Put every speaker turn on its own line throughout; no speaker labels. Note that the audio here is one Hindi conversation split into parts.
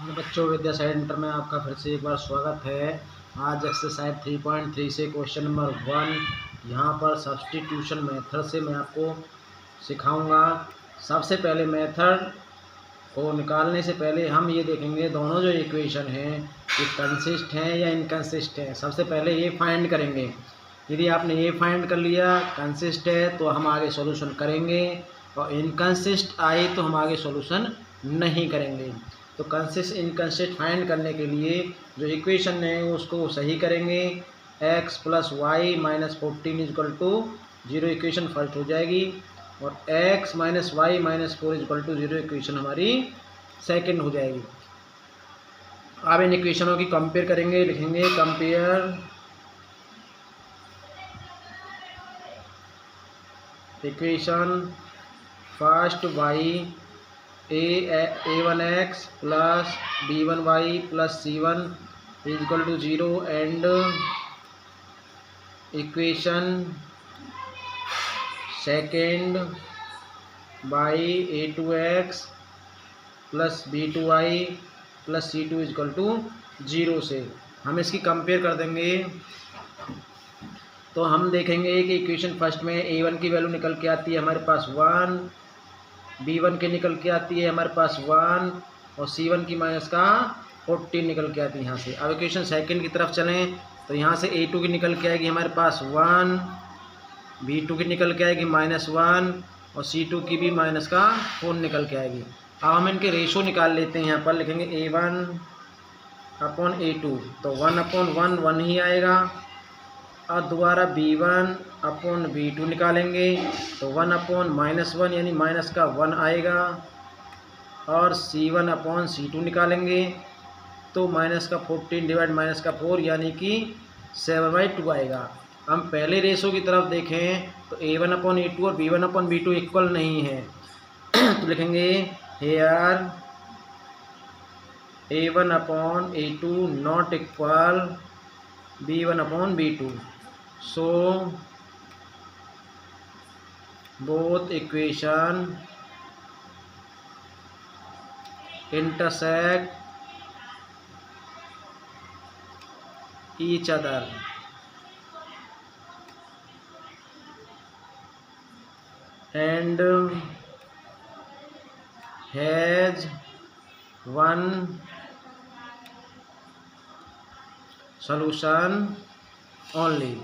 हेलो बच्चों, विद्या सेंटर में आपका फिर से एक बार स्वागत है। आज एक्सरसाइज 3.3 से क्वेश्चन नंबर 1 यहाँ पर सब्स्टिट्यूशन मेथड से मैं आपको सिखाऊंगा। सबसे पहले मेथड को निकालने से पहले हम ये देखेंगे दोनों जो इक्वेशन हैं ये कंसिस्ट हैं या इनकंसिस्ट हैं। सबसे पहले ये फाइंड करेंगे। यदि आपने ये फाइंड कर लिया कंसिस्ट है तो हम आगे सॉल्यूशन करेंगे, और इनकंसिस्ट आई तो हम आगे सॉल्यूशन नहीं करेंगे। तो कंसिस्ट इनकंसिस्ट फाइंड करने के लिए जो इक्वेशन है उसको सही करेंगे। x plus y minus 14 equal to 0 equation first हो जाएगी, और x minus y minus 4 equal to 0 equation हमारी सेकंड हो जाएगी। अब इन इक्वेशनों की कंपेयर करेंगे। लिखेंगे compare equation first y a1x plus b1y plus c1 equal to 0 and equation second by a2x plus b2y plus c2 equal to 0 से हम इसकी कंपेयर कर देंगे। तो हम देखेंगे कि इक्वेशन फर्स्ट में a1 की वैल्यू निकल के आती है हमारे पास 1, b1 की निकल के आती है हमारे पास 1, और c1 की माइनस का 14 निकल के आती है यहाँ से। अब इक्वेशन सेकंड की तरफ चलें तो यहाँ से a2 की निकल के आएगी हमारे पास 1, b2 की निकल के आएगी -1, और c2 की भी माइनस का 4 निकल के आएगी। अब हम इनके रेशो निकाल लेते हैं। यहाँ पर लिखेंगे a1 अपॉन a2, तो 1/1 1 ही आएगा, और दोबारा b1 अपॉन b2 निकालेंगे तो 1/-1 यानी माइनस का 1 आएगा, और c1 अपॉन c2 निकालेंगे तो माइनस का 14 डिवाइड माइनस का 4 यानी कि 7/2 आएगा। हम पहले रेशो की तरफ देखें तो a1 अपॉन a2 और b1 अपॉन b2 इक्वल नहीं है तो लिखेंगे here a1 upon a2 not equal b1 upon b2, so both equation intersect each other and has one solution only।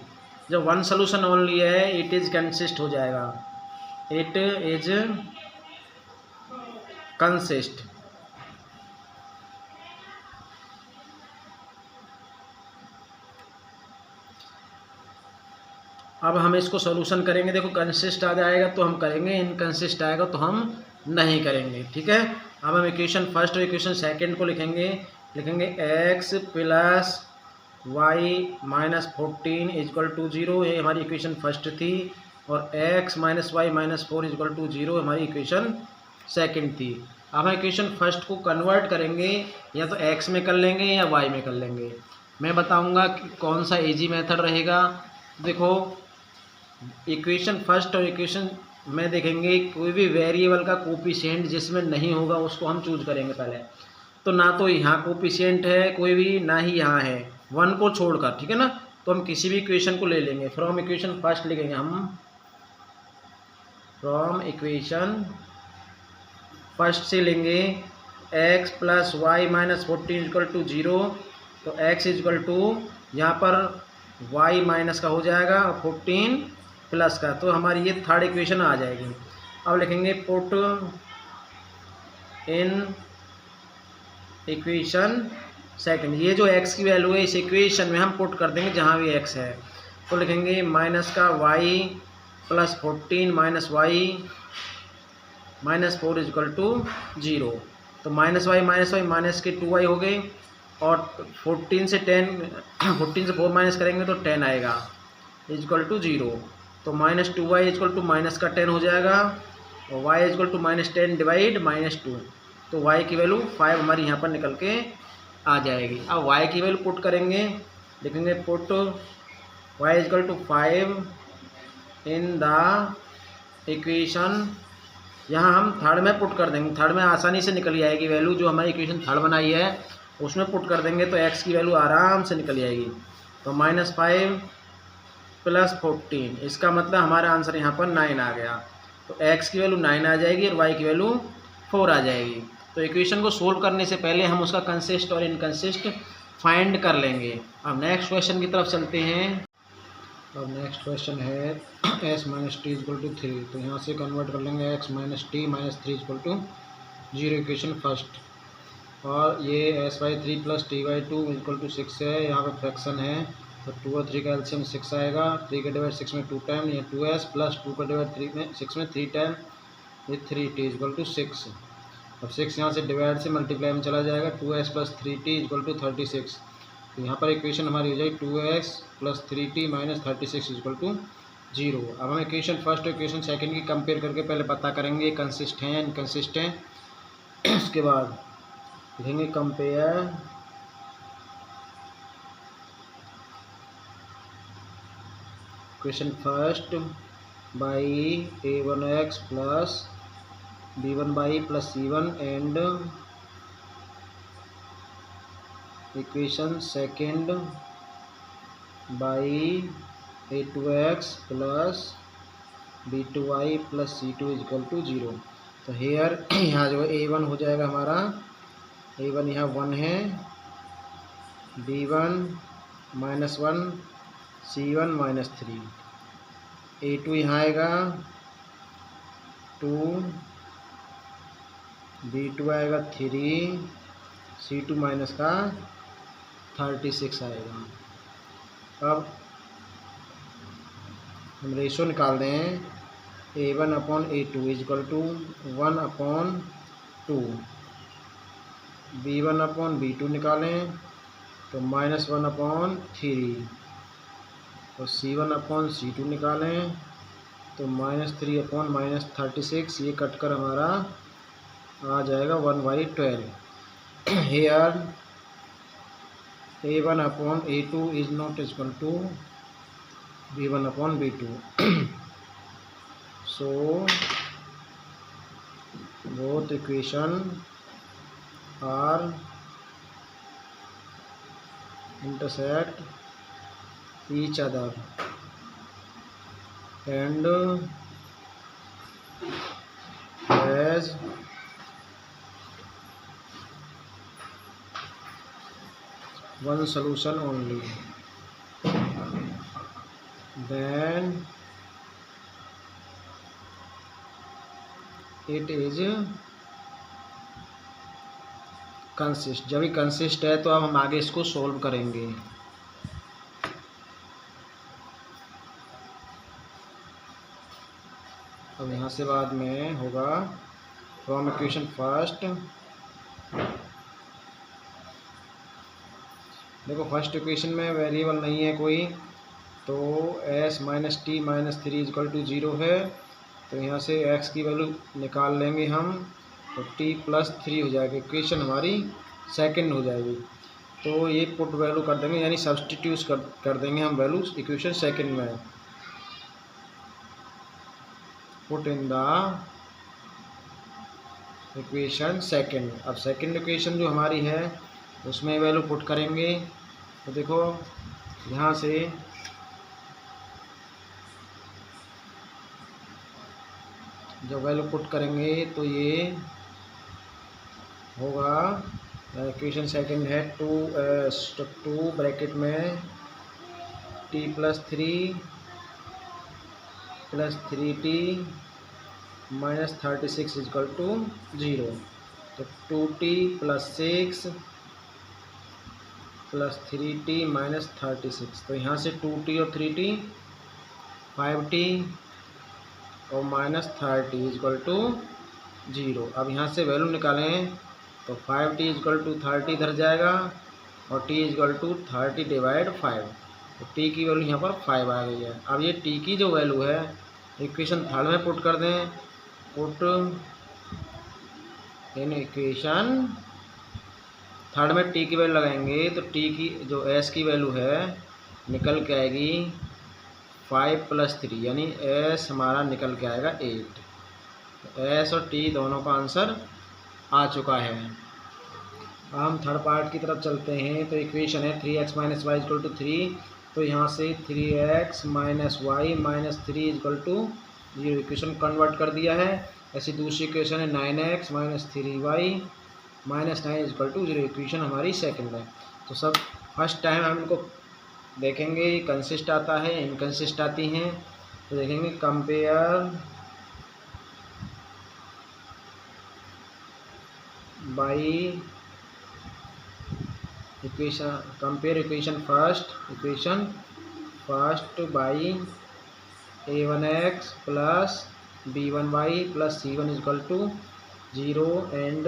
जब वन सोल्यूशन ओनली है इट इज कंसिस्ट हो जाएगा, इट इज कंसिस्ट। अब हम इसको सॉल्यूशन करेंगे। देखो कंसिस्ट आ जाएगा तो हम करेंगे, इनकंसिस्ट आएगा तो हम नहीं करेंगे। ठीक है, अब हम इक्वेशन फर्स्ट और इक्वेशन सेकंड को लिखेंगे x plus y minus 14 equal to 0, ये हमारी इक्वेशन फर्स्ट थी, और x minus y minus 4 equal to 0 हमारी इक्वेशन सेकंड थी। अब हम इक्वेशन फर्स्ट को कन्वर्ट करेंगे, या तो x में कर लेंगे या y में कर लेंगे। मैं बताऊंगा कि कौन सा इजी मेथड रहेगा। देखो इक्वेशन फर्स्ट और इक्वेशन में देखेंगे कोई भी वेरिएबल का कोफिशिएंट जिसमें नहीं होगा उसको हम चूज करेंगे पहले। तो ना तो यहाँ कोफिशिएंट है कोई भी, ना ही यहाँ है, 1 को छोड़कर। ठीक है ना, तो हम किसी भी इक्वेशन को ले लेंगे। फ्रॉम इक्वेशन फर्स्ट लिखेंगे हम, फ्रॉम इक्वेशन फर्स्ट से लेंगे x plus y minus 14 equal to 0, तो x इजकल टू यहाँ पर y माइनस का हो जाएगा और 14 प्लस का, तो हमारी ये थर्ड इक्वेशन आ जाएगी। अब लिखेंगे पुट इन इक्वेशन सेकंड, ये जो x की वैल्यू है इस इक्वेशन में हम पुट कर देंगे जहाँ भी x है। तो लिखेंगे माइनस का y plus 14 minus y minus 4 equal to 0, तो माइनस वाई माइनस के 2y हो गए, और 14 से 4 माइनस करेंगे तो 10 आएगा इजकल टू 0, तो minus 2y is equal to minus का 10 हो जाएगा, और y इजकल टू -10 डिवाइड -2, तो y की वैल्यू 5 हमारी यहाँ पर निकल के आ जाएगी। अब y की वैल्यू पुट करेंगे, लिखेंगे put y equal to 5 in the equation यहाँ हम थर्ड में पुट कर देंगे, थर्ड में आसानी से निकल जाएगी वैल्यू, जो हमारी इक्वेशन थर्ड बनाई है उसमें पुट कर देंगे तो एक्स की वैल्यू आराम से निकल जाएगी। तो -5 + 14, इसका मतलब हमारा आंसर यहाँ पर 9 आ गया। तो x की वैल्यू 9 आ जाएगी और y की वैल्यू 4 आ जाएगी। तो इक्वेशन को सोल्व करने से पहले हम उसका कंसिस्ट और इनकंसिस्ट फाइंड कर लेंगे। अब नेक्स्ट क्वेश्चन की तरफ चलते हैं। अब नेक्स्ट क्वेश्चन है s - t = 3। तो यहाँ से कन्वर्ट कर लेंगे x - t - 3 = 0, इक्वेशन फर्स्ट। और ये s/3 + t/2 = 6 है, यहाँ पे फ्रैक्शन है तो 2 और 3 का एलसीएम 6 आएगा। 3 का डिवाइड 6 में 2 टाइम, ये 2s + 2 का डिवाइड 3 में 6 में 3 टाइम, ये 3t = 6। अब 6 यहाँ से डिवाइड से मल्टीप्लाई में चला जाएगा, 2s + 3t = 36। तो यहाँ पर इक्वेशन हमारी हो जाएगी 2s + 3t - 36 = 0। अब हम इक्वेशन फर्स्ट और इक्वेशन सेकंड की कंपेयर करके पहले पता करेंगे कंसिस्ट हैं या इनकंसिस्ट हैं। उसके बाद लिखेंगे compare equation first by a1x + b1y + c1 and equation second by a2x + b2y + c2 = 0। तो हेयर यहाँ जो a1 हो जाएगा हमारा, a1 यहाँ 1 है, b1 -1, c1 -3, a2 यहाँ आएगा 2, b2 आएगा 3, c2 माइनस का 36 आएगा। अब हम रेशो निकाल दें, a1/a2 = 1/2, b1/b2 निकालें तो -1/3, और c1/c2 निकालें तो -3/-36, ये कट कर हमारा आ जाएगा 1/12। Here a1/a2 is not equal to b1/b2। So both equation are intersect each other and has one solution only, then it is consist. जब ये कंसिस्ट है तो अब हम आगे इसको सोल्व करेंगे। अब यहाँ से बाद में होगा फ्रॉम इक्वेशन फर्स्ट, देखो फर्स्ट इक्वेशन में वेरिएबल नहीं है कोई, तो s - t - 3 = 0 है। तो यहाँ से x की वैल्यू निकाल लेंगे हम, तो t + 3 हो जाएगी, इक्वेशन हमारी सेकंड हो जाएगी। तो ये पुट वैल्यू कर देंगे, यानी सब्सटीट्यूट कर देंगे हम वैल्यू इक्वेशन सेकंड में। Put in the equation second. अब सेकंड इक्वेशन जो हमारी है उसमें वैल्यू पुट करेंगे। तो देखो यहाँ से जब वैल्यू पुट करेंगे तो ये होगा, इक्वेशन सेकंड है 2s, तो 2 ब्रैकेट में t + 3 + 3t - 36 = 0। तो 2t + 6 + 3t - 36, तो यहाँ से 2t और 3t 5t और -30 = 0। अब यहाँ से वैल्यू निकालें तो 5t = 30 इधर जाएगा और t = 30/5, तो t की वैल्यू यहाँ पर 5 आ गई है। अब ये t की जो वैल्यू है इक्वेशन थर्ड में पुट कर दें, पुट इन इक्वेशन थर्ड में t की वैल्यू लगाएंगे तो t की जो s की वैल्यू है निकल के आएगी 5 + 3, यानी s हमारा निकल के आएगा 8। एस और टी दोनों का आंसर आ चुका है। अब हम थर्ड पार्ट की तरफ चलते हैं। तो इक्वेशन है 3x minus Y equal to 3, तो यहाँ से 3x minus y minus 3 equal to 0 equation convert कर दिया है। ऐसी दूसरी इक्वेशन है 9x minus 3y minus 9 equal to 0 equation हमारी सेकंड है। तो सब फर्स्ट टाइम हम इनको देखेंगे कंसिस्ट आता है इनकंसिस्ट आती हैं। तो देखेंगे compare by equation, compare equation first by a1x plus b1y plus c1 equal to 0 and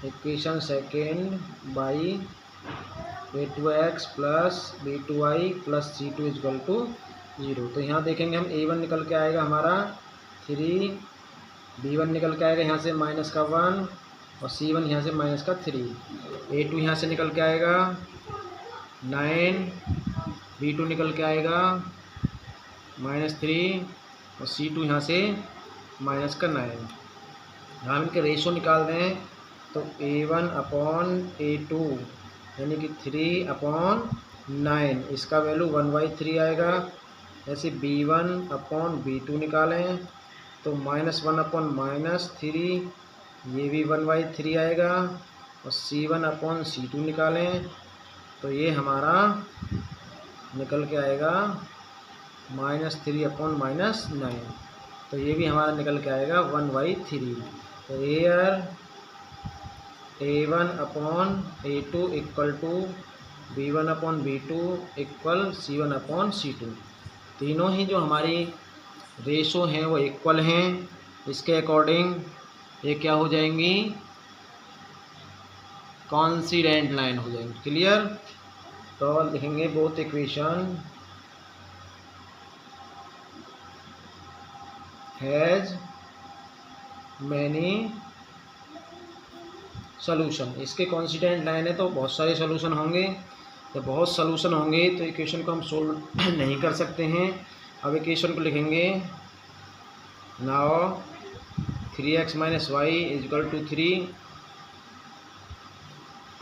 equation second by a2x plus b2y plus c2 equal to 0। तो यहाँ देखेंगे हम a1 निकल के आएगा हमारा 3, b1 निकल के आएगा यहाँ से माइनस का 1 और c1 यहाँ से माइनस का 3, a2 यहाँ से निकल के आएगा 9, b2 निकल के आएगा -3 और c2 यहाँ से माइनस का 9। हम इनके रेशो निकाल दें तो a1 अपॉन a2 यानी कि 3/9, इसका वैल्यू 1/3 आएगा। जैसे b1 अपॉन b2 निकालें तो -1 अपॉन -3, ये भी 1/3 आएगा। और c1 अपॉन c2 निकालें तो ये हमारा निकल के आएगा -3 अपॉन -9, तो ये भी हमारा निकल के आएगा 1/3। तो here a1 upon a2 equal to b1 upon b2 equal c1 upon c2। तीनों ही जो हमारी रेशो हैं वो इक्वल हैं। इसके अकॉर्डिंग ये क्या हो जाएंगी, कॉन्सिडेंट लाइन हो जाएंगी। क्लियर। तो लिखेंगे both equation has many solution. इसके कॉन्सिडेंट लाइन है तो बहुत सारे सोल्यूशन होंगे। तो बहुत सोल्यूशन होंगे तो इक्वेशन को हम सोल्व नहीं कर सकते हैं। अब इक्वेशन को लिखेंगे now 3x minus y equal to 3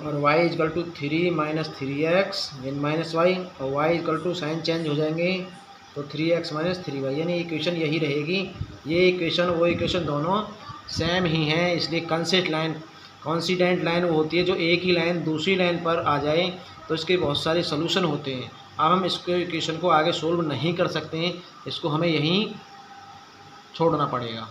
और y equal to 3 minus 3x in minus y और y equal to sign change हो जाएंगे तो 3x माइनस 3y, यानी इक्वेशन यही रहेगी। ये इक्वेशन वो इक्वेशन दोनों सेम ही हैं, इसलिए कॉन्सिडेंट लाइन वो होती है जो एक ही लाइन दूसरी लाइन पर आ जाए तो इसके बहुत सारे सोल्यूशन होते हैं। अब हम इसको इक्वेशन को आगे सोल्व नहीं कर सकते हैं, इसको हमें यहीं छोड़ना पड़ेगा।